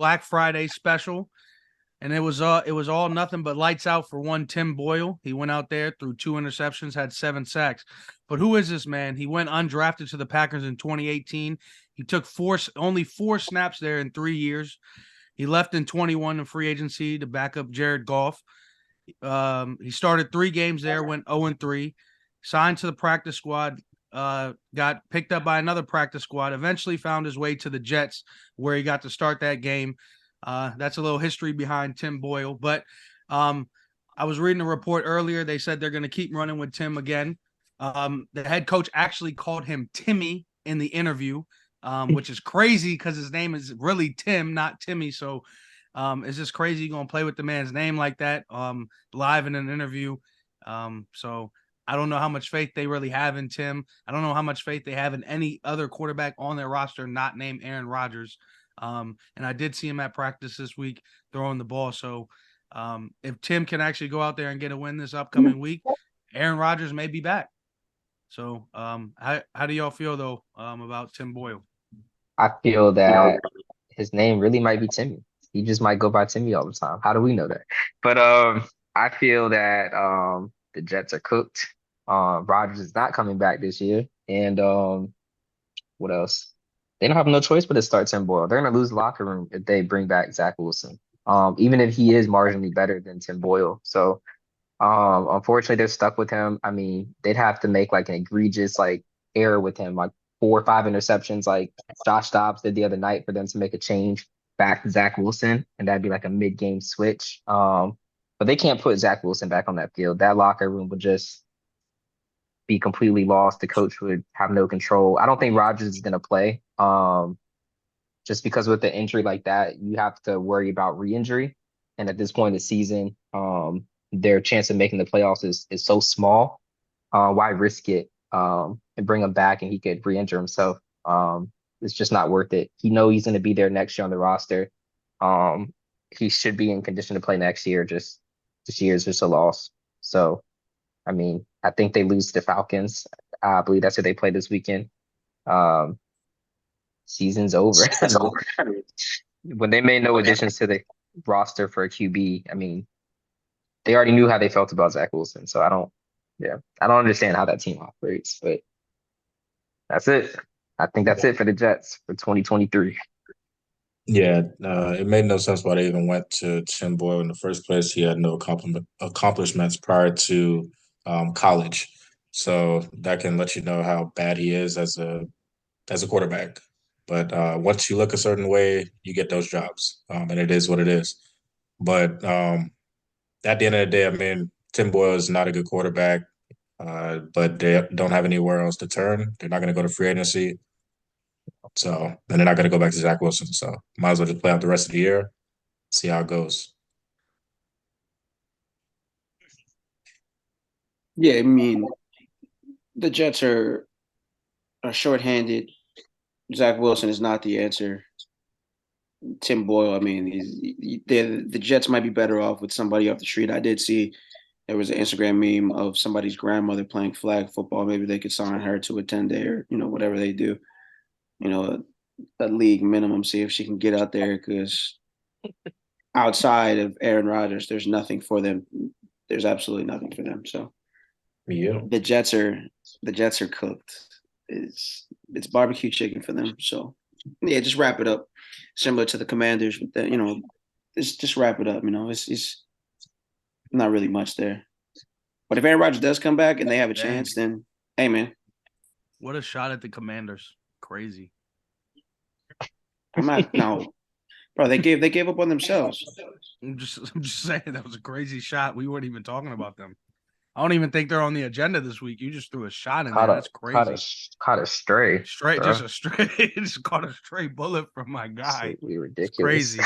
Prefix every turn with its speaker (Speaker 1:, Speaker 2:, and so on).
Speaker 1: Black Friday special, and it was all nothing but lights out for one Tim Boyle. He went out there, threw 2 interceptions, had 7 sacks. But who is this man? He went undrafted to the Packers in 2018. He took only 4 snaps there in 3 years. He left in 21 in free agency to back up Jared Goff. He started 3 games there, went 0-3, signed to the practice squad, got picked up by another practice squad, eventually found his way to the Jets, where he got to start that game. That's a little history behind Tim Boyle. But I was reading a report earlier. They said they're going to keep running with Tim again. The head coach actually called him Timmy in the interview, which is crazy because his name is really Tim, not Timmy. So it's just crazy you're going to play with the man's name like that live in an interview. So I don't know how much faith they really have in Tim. I don't know how much faith they have in any other quarterback on their roster not named Aaron Rodgers. And I did see him at practice this week throwing the ball. So if Tim can actually go out there and get a win this upcoming week, Aaron Rodgers may be back. So how do y'all feel, though, about Tim Boyle?
Speaker 2: I feel that his name really might be Timmy. He just might go by Timmy all the time. How do we know that? But I feel that the Jets are cooked. Rodgers is not coming back this year. And what else? They don't have no choice but to start Tim Boyle. They're gonna lose the locker room if they bring back Zach Wilson. Even if he is marginally better than Tim Boyle. So unfortunately they're stuck with him. I mean, they'd have to make like an egregious like error with him, like 4 or 5 interceptions, like Josh Dobbs did the other night for them to make a change back to Zach Wilson, and that'd be like a mid-game switch. But they can't put Zach Wilson back on that field. That locker room would just be completely lost. The coach would have no control. I don't think Rodgers is gonna play. Just because with the injury like that, you have to worry about re-injury. And at this point in the season, their chance of making the playoffs is so small. Why risk it and bring him back and he could re-injure himself? It's just not worth it. He know he's going to be there next year on the roster. He should be in condition to play next year. Just this year is just a loss. So, I mean, I think they lose to the Falcons. I believe that's who they play this weekend. Um, Season's over. I mean, when they made no additions to the roster for a QB, I mean, they already knew how they felt about Zach Wilson. So yeah, I don't understand how that team operates, but that's it. I think that's it for the Jets for 2023.
Speaker 3: Yeah, it made no sense why they even went to Tim Boyle in the first place. He had no accomplishments prior to college, so that can let you know how bad he is as a quarterback. But once you look a certain way, you get those jobs, and it is what it is. But at the end of the day, I mean, Tim Boyle is not a good quarterback, but they don't have anywhere else to turn. They're not going to go to free agency. So, and they're not going to go back to Zach Wilson. So, might as well just play out the rest of the year, see how it goes.
Speaker 4: Yeah, I mean, the Jets are shorthanded. Zach Wilson is not the answer. Tim Boyle, I mean, the Jets might be better off with somebody off the street. I did see there was an Instagram meme of somebody's grandmother playing flag football. Maybe they could sign her to a 10-day or, whatever they do, a league minimum, see if she can get out there because outside of Aaron Rodgers, there's nothing for them. There's absolutely nothing for them. So
Speaker 3: Yeah.
Speaker 4: the Jets are cooked. It's barbecue chicken for them. So yeah, just wrap it up. Similar to the Commanders, with that, just wrap it up. It's not really much there. But if Aaron Rodgers does come back and they have a
Speaker 1: Dang.
Speaker 4: chance, then hey man,
Speaker 1: What a shot at the Commanders. Crazy.
Speaker 4: I'm not no, bro. They gave up on themselves.
Speaker 1: I'm just saying that was a crazy shot. We weren't even talking about them. I don't even think they're on the agenda this week. You just threw a shot in there.
Speaker 2: Caught a
Speaker 1: That's
Speaker 2: caught a
Speaker 1: crazy.
Speaker 2: caught a stray,
Speaker 1: Straight, just
Speaker 2: bro.
Speaker 1: a straight, just caught a straight bullet from my guy.
Speaker 2: Absolutely
Speaker 1: It's
Speaker 2: ridiculous.
Speaker 1: crazy.